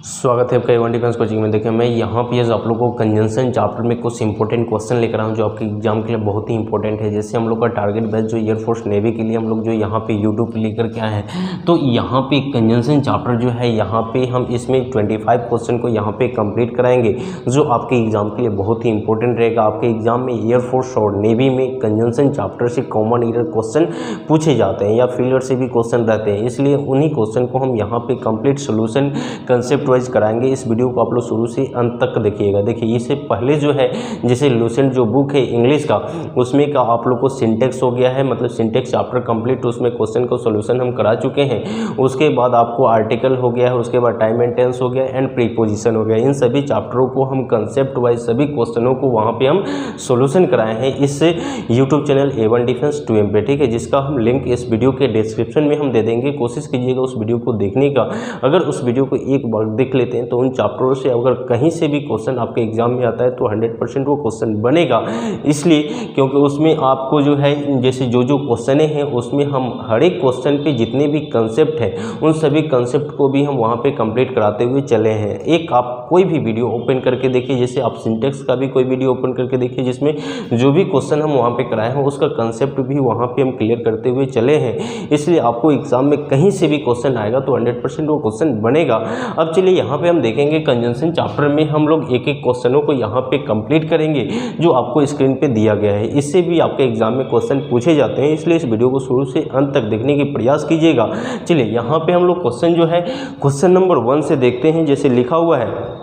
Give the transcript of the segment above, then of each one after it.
स्वागत है आपका एवन डिफेंस कोचिंग में। देखिए मैं यहाँ पे आप लोगों को कंजंक्शन चैप्टर में कुछ इंपॉर्टेंट क्वेश्चन लेकर आया हूँ जो आपके एग्जाम के लिए बहुत ही इंपॉर्टेंट है। जैसे हम लोग का टारगेट बैच जो एयरफोर्स नेवी के लिए हम लोग जो यहाँ पे यूट्यूब पे लेकर के आए हैं, तो यहाँ पे कंजंक्शन चैप्टर जो है यहाँ पे हम इसमें 25 क्वेश्चन को यहाँ पे कंप्लीट कराएंगे जो आपके एग्जाम के लिए बहुत ही इंपॉर्टेंट रहेगा। आपके एग्जाम में एयरफोर्स और नेवी में कंजंक्शन चैप्टर से कॉमन एरर क्वेश्चन पूछे जाते हैं या फेलियर से भी क्वेश्चन रहते हैं, इसलिए उन्हीं क्वेश्चन को हम यहाँ पे कंप्लीट सोल्यूशन कंसेप्ट वाइज कराएंगे। इस वीडियो को आप लोग शुरू से अंत तक देखिएगा। देखिए इससे पहले जो है जैसे लूसेंट जो बुक है इंग्लिश का, उसमें का आप लोग को सिंटेक्स हो गया है, मतलब सिंटेक्स चैप्टर कंप्लीट, उसमें क्वेश्चन का सोल्यूशन हम करा चुके हैं। उसके बाद आपको आर्टिकल हो गया है, उसके बाद टाइम एंड टेंस हो गया एंड प्रीपोजिशन हो गया। इन सभी चैप्टरों को हम कंसेप्ट वाइज सभी क्वेश्चनों को वहाँ पे हम सोल्यूशन कराए हैं इस YouTube channel Avon defence 2M पे, ठीक है, जिसका हम लिंक इस वीडियो के डिस्क्रिप्शन में हम दे देंगे। कोशिश कीजिएगा उस वीडियो को देखने का। अगर उस वीडियो को एक बार देख लेते हैं तो उन चैप्टरों से अगर कहीं से भी क्वेश्चन आपके एग्जाम में आता है तो 100% वो क्वेश्चन बनेगा। इसलिए क्योंकि उसमें आपको जो है जैसे जो क्वेश्चन हैं उसमें हम हर एक क्वेश्चन पे जितने भी कंसेप्ट हैं उन सभी कंसेप्ट को भी हम वहाँ पे कंप्लीट कराते हुए चले हैं। एक आप कोई भी वीडियो ओपन करके देखिए, जैसे आप सिंटेक्स का भी कोई वीडियो ओपन करके देखिए जिसमें जो भी क्वेश्चन हम वहाँ पे कराए हैं उसका कंसेप्ट भी वहाँ पे हम क्लियर करते हुए चले हैं। इसलिए आपको एग्जाम में कहीं से भी क्वेश्चन आएगा तो 100% वो क्वेश्चन बनेगा। अब चलिए यहाँ पे हम देखेंगे कंजंक्शन चैप्टर में हम लोग एक एक क्वेश्चनों को यहाँ पे कंप्लीट करेंगे जो आपको स्क्रीन पे दिया गया है। इससे भी आपके एग्जाम में क्वेश्चन पूछे जाते हैं, इसलिए इस वीडियो को शुरू से अंत तक देखने की प्रयास कीजिएगा। चलिए यहाँ पे हम लोग क्वेश्चन जो है क्वेश्चन नंबर 1 से देखते हैं। जैसे लिखा हुआ है,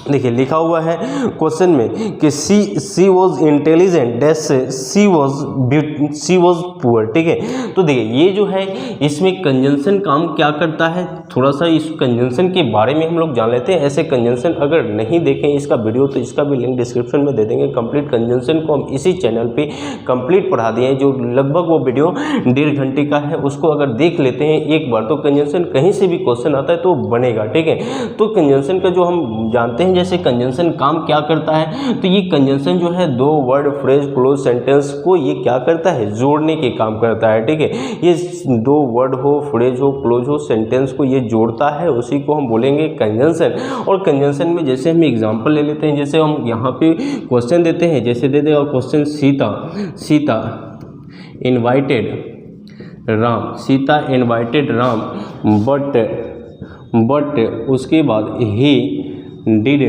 देखिए लिखा हुआ है क्वेश्चन में कि C was intelligent dash C was poor, ठीक है। तो देखिए ये जो है इसमें कंजंक्शन काम क्या करता है, थोड़ा सा इस कंजंक्शन के बारे में हम लोग जान लेते हैं। ऐसे कंजंक्शन अगर नहीं देखें इसका वीडियो तो इसका भी लिंक डिस्क्रिप्शन में दे देंगे। कंप्लीट कंजंक्शन को हम इसी चैनल पे कंप्लीट पढ़ा दिए हैं, जो लगभग वो वीडियो 1.5 घंटे का है। उसको अगर देख लेते हैं एक बार तो कंजंक्शन कहीं से भी क्वेश्चन आता है तो बनेगा, ठीक है। तो कंजंक्शन का जो हम जानते हैं जैसे कंजंक्शन काम क्या करता है, तो ये कंजंक्शन जो है दो वर्ड फ्रेज क्लोज सेंटेंस को ये क्या करता है, जोड़ने के काम करता है, ठीक है। ये दो वर्ड हो, फ्रेज हो, क्लोज हो, सेंटेंस को ये जोड़ता है, उसी को हम बोलेंगे कंजंक्शन। और कंजंक्शन में जैसे हम एग्जांपल ले लेते हैं, जैसे हम यहाँ पे क्वेश्चन देते हैं, जैसे दे देगा question Sita invited Ram, Sita invited Ram but उसके बाद ही डिड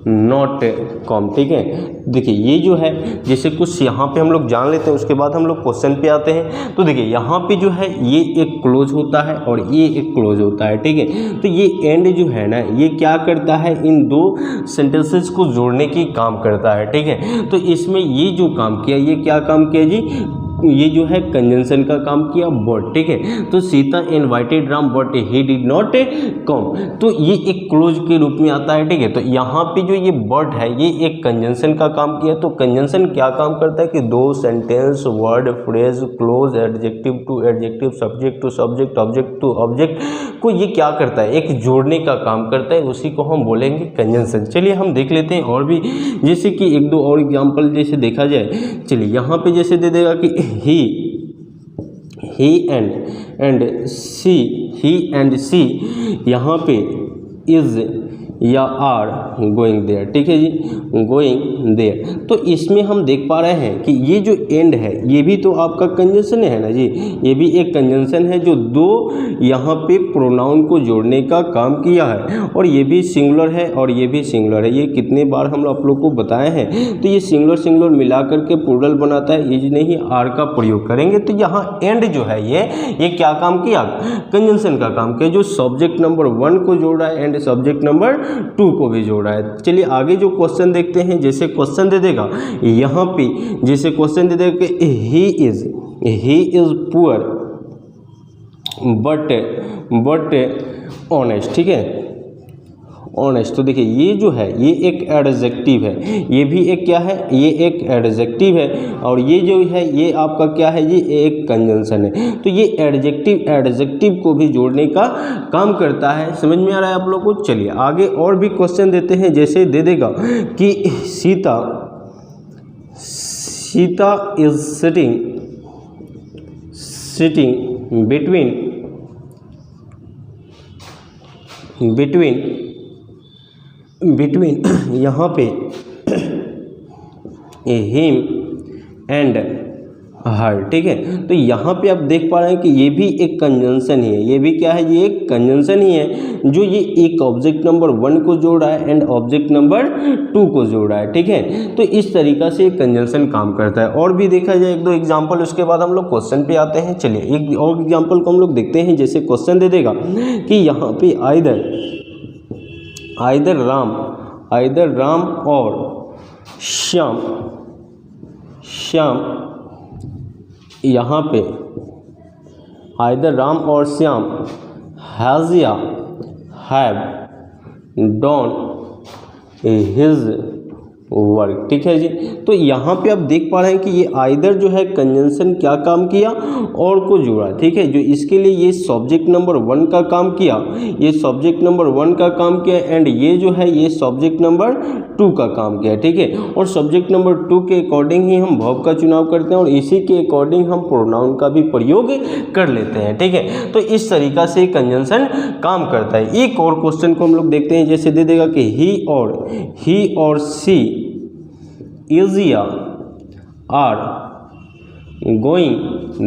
नॉट कम, ठीक है। देखिए ये जो है जैसे कुछ यहाँ पे हम लोग जान लेते हैं, उसके बाद हम लोग क्वेश्चन पे आते हैं। तो देखिए यहाँ पे जो है ये एक क्लोज होता है और ये एक क्लोज होता है, ठीक है। तो ये एंड जो है ना ये क्या करता है, इन दो सेंटेंसेस को जोड़ने की काम करता है, ठीक है। तो इसमें ये जो काम किया, ये क्या काम किया जी, ये जो है कंजंक्शन का काम किया, बट, ठीक है। तो Sita invited Ram but he did not come, तो ये एक क्लोज के रूप में आता है, ठीक है। तो यहाँ पे जो ये बट है ये एक कंजंक्शन का काम किया। तो कंजंक्शन क्या काम करता है कि दो sentence, word, phrase, clause, adjective to adjective, subject to subject, object to object को ये क्या करता है, एक जोड़ने का काम करता है, उसी को हम बोलेंगे कंजंक्शन। चलिए हम देख लेते हैं और भी, जैसे कि एक दो और एग्जाम्पल जैसे देखा जाए। चलिए यहाँ पे जैसे दे देगा कि he and she यहाँ पे is या आर गोइंग देयर, ठीक है जी, गोइंग देयर। तो इसमें हम देख पा रहे हैं कि ये जो एंड है ये भी तो आपका कंजंक्शन है ना जी, ये भी एक कंजंक्शन है जो दो यहाँ पे प्रोनाउन को जोड़ने का काम किया है। और ये भी सिंगुलर है और ये भी सिंगुलर है। ये कितने बार हम आप लोग को बताए हैं। तो ये सिंगुलर मिला करके प्लूरल बनाता है, ये नहीं आर का प्रयोग करेंगे। तो यहाँ एंड जो है ये क्या काम किया, कंजंक्शन का काम किया, जो सब्जेक्ट नंबर 1 को जोड़ रहा है एंड सब्जेक्ट नंबर 2 को भी जोड़ा है। चलिए आगे जो क्वेश्चन देखते हैं। जैसे क्वेश्चन दे देगा यहाँ पे, जैसे क्वेश्चन दे देगा कि he is poor but honest, ठीक है, ऑनेस्ट। तो देखिए ये जो है ये एक एडजेक्टिव है, ये भी एक क्या है, ये एक एडजेक्टिव है। और ये जो है ये आपका क्या है, ये एक कंजंक्शन है। तो ये एडजेक्टिव को भी जोड़ने का काम करता है। समझ में आ रहा है आप लोग को। चलिए आगे और भी क्वेश्चन देते हैं। जैसे दे देगा कि Sita is sitting between between यहाँ पे हिम एंड हर, ठीक है। तो यहाँ पे आप देख पा रहे हैं कि ये भी एक कंजंक्शन ही है, ये भी क्या है, ये एक कंजंक्शन ही है जो ये एक ऑब्जेक्ट नंबर 1 को जोड़ रहा है एंड ऑब्जेक्ट नंबर 2 को जोड़ रहा है, ठीक है। तो इस तरीका से कंजंक्शन काम करता है। और भी देखा जाए एक दो एग्जाम्पल, उसके बाद हम लोग क्वेश्चन पे आते हैं। चलिए एक और एग्जाम्पल को हम लोग देखते हैं। जैसे क्वेश्चन दे देगा कि यहाँ पे आइदर राम और श्याम यहाँ पे आइदर राम और Shyam have done his work, ठीक है जी। तो यहाँ पे आप देख पा रहे हैं कि ये आइदर जो है कंजंक्शन क्या काम किया, और को जोड़ा, ठीक है। जो इसके लिए ये सब्जेक्ट नंबर 1 का काम किया, ये सब्जेक्ट नंबर 1 का काम किया एंड ये जो है ये सब्जेक्ट नंबर 2 का काम किया, ठीक है। और सब्जेक्ट नंबर 2 के अकॉर्डिंग ही हम वर्ब का चुनाव करते हैं और इसी के अकॉर्डिंग हम प्रोनाउन का भी प्रयोग कर लेते हैं, ठीक है। तो इस तरीका से कंजंक्शन काम करता है। एक और क्वेश्चन को हम लोग देखते हैं। जैसे दे देगा कि ही और सी इजिया आर गोइंग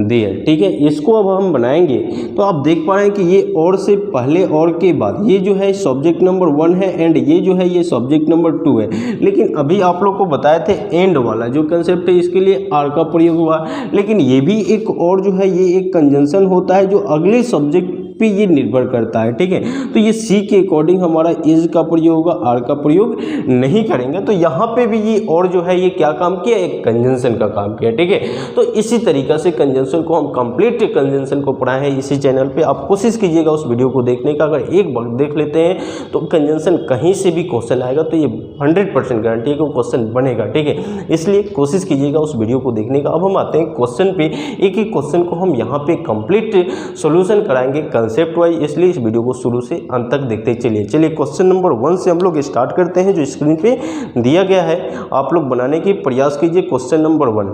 देयर, ठीक है। इसको अब हम बनाएंगे तो आप देख पा रहे हैं कि ये और से पहले और के बाद ये जो है सब्जेक्ट नंबर 1 है एंड ये जो है ये सब्जेक्ट नंबर 2 है। लेकिन अभी आप लोग को बताए थे एंड वाला जो कंसेप्ट है, इसके लिए आर का प्रयोग हुआ। लेकिन ये भी एक और जो है ये एक कंजंक्शन होता है जो अगले सब्जेक्ट पे ये निर्भर करता है, ठीक है। तो ये सी के अकॉर्डिंग हमारा इज का प्रयोग होगा, आर का प्रयोग नहीं करेंगे। तो यहाँ पे भी ये और जो है ये क्या काम किया, एक कंजंक्शन का काम किया, ठीक है। तो इसी तरीका से कंजंक्शन को हम कंप्लीट कंजंक्शन को पढ़ाए हैं इसी चैनल पे। आप कोशिश कीजिएगा उस वीडियो को देखने का। अगर एक बार देख लेते हैं तो कंजंक्शन कहीं से भी क्वेश्चन आएगा तो ये 100% गारंटी है कि वो क्वेश्चन बनेगा, ठीक है। इसलिए कोशिश कीजिएगा उस वीडियो को देखने का। अब हम आते हैं क्वेश्चन पे। एक एक क्वेश्चन को हम यहाँ पे कंप्लीट सोल्यूशन कराएंगे कंसेप्ट वाइज, इसलिए इस वीडियो को शुरू से अंत तक देखते चलिए क्वेश्चन नंबर 1 से हम लोग स्टार्ट करते हैं जो स्क्रीन पे दिया गया है। आप लोग बनाने की प्रयास कीजिए क्वेश्चन नंबर 1।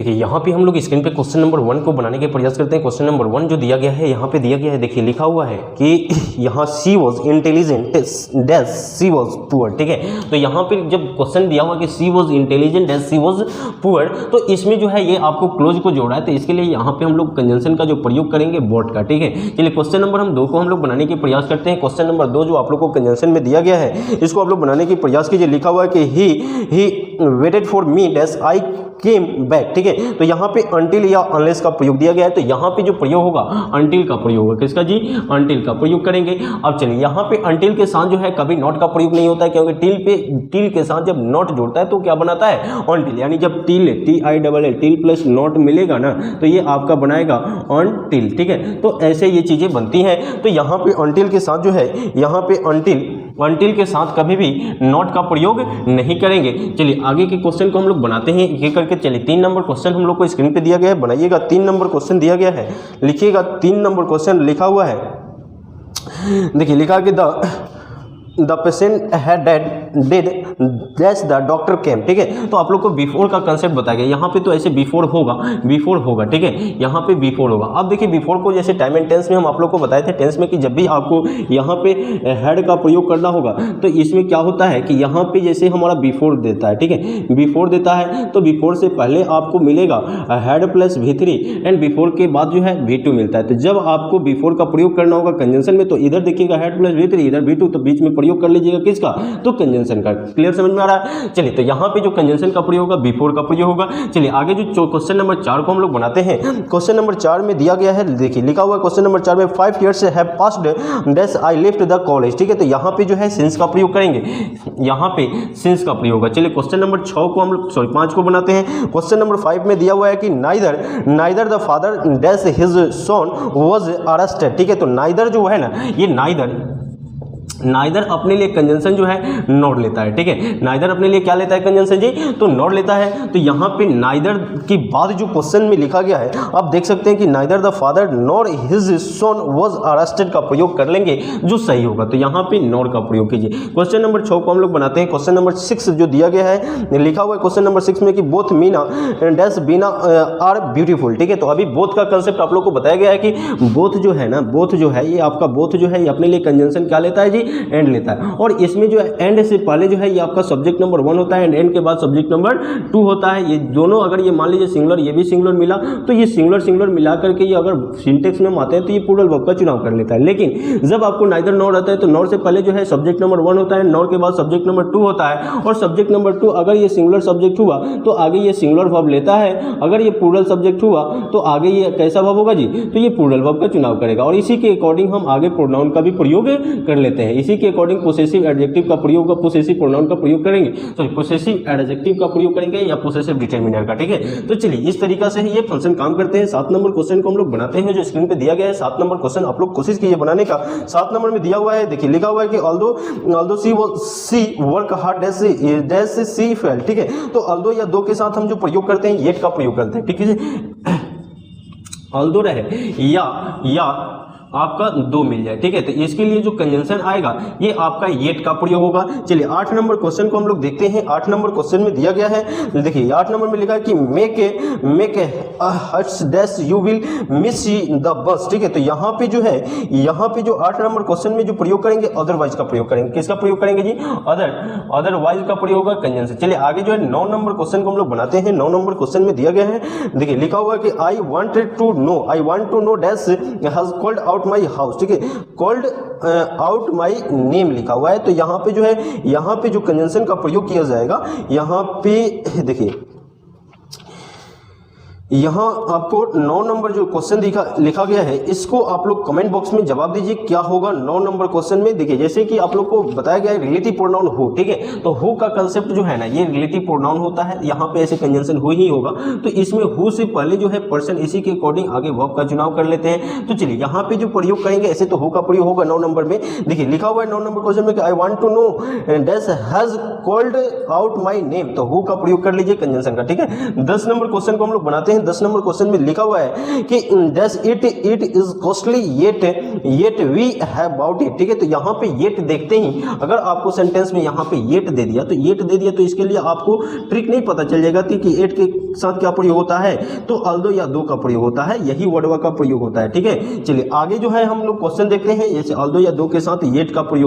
देखिए यहाँ पे हम लोग स्क्रीन पे क्वेश्चन नंबर 1 को बनाने के प्रयास करते हैं। क्वेश्चन नंबर 1 जो दिया गया है यहाँ पे दिया गया है, देखिए लिखा हुआ है कि यहाँ C was intelligent dash C was poor, ठीक है। तो यहाँ पे जब क्वेश्चन दिया हुआ कि C was intelligent dash C was poor, तो इसमें जो है ये आपको क्लोज को जोड़ा है। तो इसके लिए यहाँ पे हम लोग कंजंक्शन का जो प्रयोग करेंगे बॉट का, ठीक है। चलिए क्वेश्चन नंबर 2 को हम लोग बनाने के प्रयास करते हैं। क्वेश्चन नंबर 2 जो आप लोग को कंजंक्शन में दिया गया है, इसको आप लोग बनाने की प्रयास कीजिए। लिखा हुआ है कि he waited for me dash I came back, ठीक है। तो यहाँ पे until या unless का प्रयोग दिया गया है। तो यहाँ पे जो प्रयोग होगा until का प्रयोग होगा। किसका जी, until का प्रयोग करेंगे। अब चलिए यहाँ पे until के साथ जो है कभी not का प्रयोग नहीं होता है, क्योंकि till के साथ जब not जुड़ता है तो क्या बनाता है, until। यानी जब till प्लस not मिलेगा ना तो ये आपका बनाएगा until, ठीक है। तो ऐसे ये चीजें बनती हैं। तो यहाँ पे until के साथ जो है यहाँ पे until के साथ कभी भी not का प्रयोग नहीं करेंगे। चलिए आगे के क्वेश्चन को हम लोग बनाते हैं एक करके। चलिए 3 नंबर क्वेश्चन हम लोग को स्क्रीन पे दिया गया है, बनाइएगा। 3 नंबर क्वेश्चन दिया गया है, लिखिएगा। 3 नंबर क्वेश्चन लिखा हुआ है, देखिए लिखा कि the patient had dead that's the doctor केम, ठीक है। तो आप लोग को बिफोर का कंसेप्ट बताया गया। यहाँ पे तो ऐसे बिफोर होगा, ठीक है। यहाँ पे बिफोर होगा। अब देखिए बिफोर को जैसे टाइम एंड टेंस में हम आप लोग को बताए थे, टेंस में कि जब भी आपको यहाँ पे हैड का प्रयोग करना होगा तो इसमें क्या होता है कि यहाँ पे जैसे हमारा बिफोर देता है, ठीक है। बिफोर देता है तो बिफोर से पहले आपको मिलेगा had plus V3 and before के बाद जो है V2 मिलता है। तो जब आपको बिफोर का प्रयोग करना होगा कंजंक्शन में तो इधर देखिएगा हैड प्लस V3, इधर V2, तो बीच में प्रयोग कर लीजिएगा किसका, तो कंजंक्शन का। क्लियर समझ में आ रहा है। चलिए तो यहाँ पे जो कंजंक्शन का प्रयोग होगा बिफोर का प्रयोग होगा। चलिए आगे जो क्वेश्चन नंबर 4 को हम लोग बनाते हैं। क्वेश्चन नंबर 4 में दिया गया है, देखिए लिखा हुआ है क्वेश्चन नंबर 4 में 5 years have passed dash I left the college, ठीक है। तो यहाँ पे जो है सिंस का प्रयोग करेंगे, यहाँ पे सिंस का प्रयोग होगा। चलिए क्वेश्चन नंबर 6 को हम लोग 5 को बनाते हैं। क्वेश्चन नंबर 5 में दिया हुआ है कि neither the father dash his son was arrested, ठीक है। तो नाइदर जो है ना, ये नाइदर अपने लिए कंजंक्शन जो है नॉट लेता है, ठीक है, नाइदर अपने लिए क्या लेता है कंजंक्शन जी, तो नॉट लेता है। तो यहाँ पे नाइदर की बाद जो क्वेश्चन में लिखा गया है आप देख सकते हैं कि neither the father nor his son was arrested का प्रयोग कर लेंगे जो सही होगा। तो यहाँ पे नॉर का प्रयोग कीजिए। क्वेश्चन नंबर 6 को हम लोग बनाते हैं। क्वेश्चन नंबर 6 जो दिया गया है, लिखा हुआ है क्वेश्चन नंबर 6 में कि both Meena dash Beena are beautiful, ठीक है। तो अभी बोथ का कंसेप्ट आप लोग को बताया गया है कि बोथ जो है ना, बोथ जो है ये आपका बोथ जो है ये अपने लिए कंजंक्शन क्या लेता है जी, एंड लेता है। और इसमें जो है एंड से पहले जो है ये आपका सब्जेक्ट नंबर 1 होता है एंड एंड के बाद सब्जेक्ट नंबर 2 होता है। ये दोनों अगर ये मान लीजिए सिंगुलर, ये भी सिंगुलर मिला तो ये सिंगुलर सिंगुलर मिला करके ये अगर सिंटेक्स में आते हैं तो ये प्लूरल वर्ब का चुनाव कर लेता है। लेकिन जब आपको नाइदर नॉर आता है तो नॉर से पहले जो है सब्जेक्ट नंबर 1 होता है, नॉर के बाद सब्जेक्ट नंबर 2 होता है और सब्जेक्ट नंबर 2 अगर ये सिंगुलर सब्जेक्ट हुआ तो आगे ये सिंगुलर वर्ब लेता है, अगर ये प्लूरल सब्जेक्ट हुआ तो आगे ये कैसा वर्ब होगा जी, तो ये प्लूरल वर्ब का चुनाव करेगा। और इसी के अकॉर्डिंग हम आगे प्रोनाउन का भी प्रयोग कर लेते हैं। इसी के अकॉर्डिंग पोसेसिव एडजेक्टिव का प्रयोग, पोसेसिव प्रोनाउन का प्रयोग करेंगे, तो पोसेसिव एडजेक्टिव का प्रयोग करेंगे या पोसेसिव डिटरमिनर का, ठीक है। तो चलिए इस तरीका से ये फंक्शन काम करते हैं। 7 नंबर क्वेश्चन को हम लोग बनाते हैं जो स्क्रीन पे दिया गया है। 7 नंबर क्वेश्चन आप लोग कोशिश कीजिए बनाने का। 7 नंबर में दिया हुआ है, देखिए लिखा हुआ है कि ऑल्दो सी work hard dash C fail, ठीक है। तो ऑल्दो या दो के साथ हम जो प्रयोग करते हैं येट का प्रयोग करते हैं, ठीक है। ऑल्दो रहे या आपका 2 मिल जाए, ठीक है। तो इसके लिए जो कंजंक्शन आएगा ये आपका येट का प्रयोग होगा। चलिए 8 नंबर क्वेश्चन को हम लोग देखते हैं। 8 नंबर क्वेश्चन में दिया गया है, देखिए 8 नंबर में लिखा है कि make huts dash you will miss the bus, ठीक है। तो यहाँ पे जो है, यहाँ पे जो 8 नंबर क्वेश्चन में जो प्रयोग करेंगे अदरवाइज का प्रयोग करेंगे। किसका प्रयोग करेंगे जी, अदरवाइज का प्रयोग होगा कंजंक्शन। चलिए आगे जो है 9 नंबर क्वेश्चन को हम लोग बनाते हैं। 9 नंबर क्वेश्चन में दिया गया है, देखिए लिखा हुआ है कि I want to know dash has called out my house, ठीक है। कॉल्ड आउट माई नेम लिखा हुआ है। तो यहाँ पे जो है, यहाँ पे जो कंजंक्शन का प्रयोग किया जाएगा, यहाँ पे देखिए यहाँ आपको 9 नंबर जो क्वेश्चन लिखा गया है इसको आप लोग कमेंट बॉक्स में जवाब दीजिए क्या होगा 9 नंबर क्वेश्चन में। देखिए जैसे कि आप लोग को बताया गया है रिलेटिव प्रोनाउन हु, ठीक है। तो हु का कंसेप्ट जो है ना ये रिलेटिव प्रोनाउन होता है, यहाँ पे ऐसे कंजंक्शन हु ही होगा। तो इसमें हु से पहले जो है पर्सन, इसी के अकॉर्डिंग आगे वर्ब का चुनाव कर लेते हैं। तो चलिए यहाँ पे जो प्रयोग करेंगे ऐसे तो हु का प्रयोग होगा 9 नंबर में। देखिए लिखा हुआ है 9 नंबर क्वेश्चन में कि I want to know dash has called out my name, तो हु का प्रयोग कर लीजिए कंजंक्शन का, ठीक है। 10 नंबर क्वेश्चन को हम लोग बनाते हैं। 10 नंबर क्वेश्चन में लिखा हुआ है कि dash it is costly yet we have bought it, ठीक है। तो यहाँ पे येट देखते ही अगर आपको सेंटेंस में यहाँ पे येट दे दिया तो इसके लिए आपको ट्रिक नहीं पता चल जाएगा कि येट के साथ क्या प्रयोग होता है, तो ऑल्दो या दो का प्रयोग होता है, यही वर्डवा का प्रयोग होता है, ठीक है। चलिए आगे जो है हम लोग क्वेश्चन देखते हैं, जैसे ऑल्दो या दो के साथ येट का प्रयोग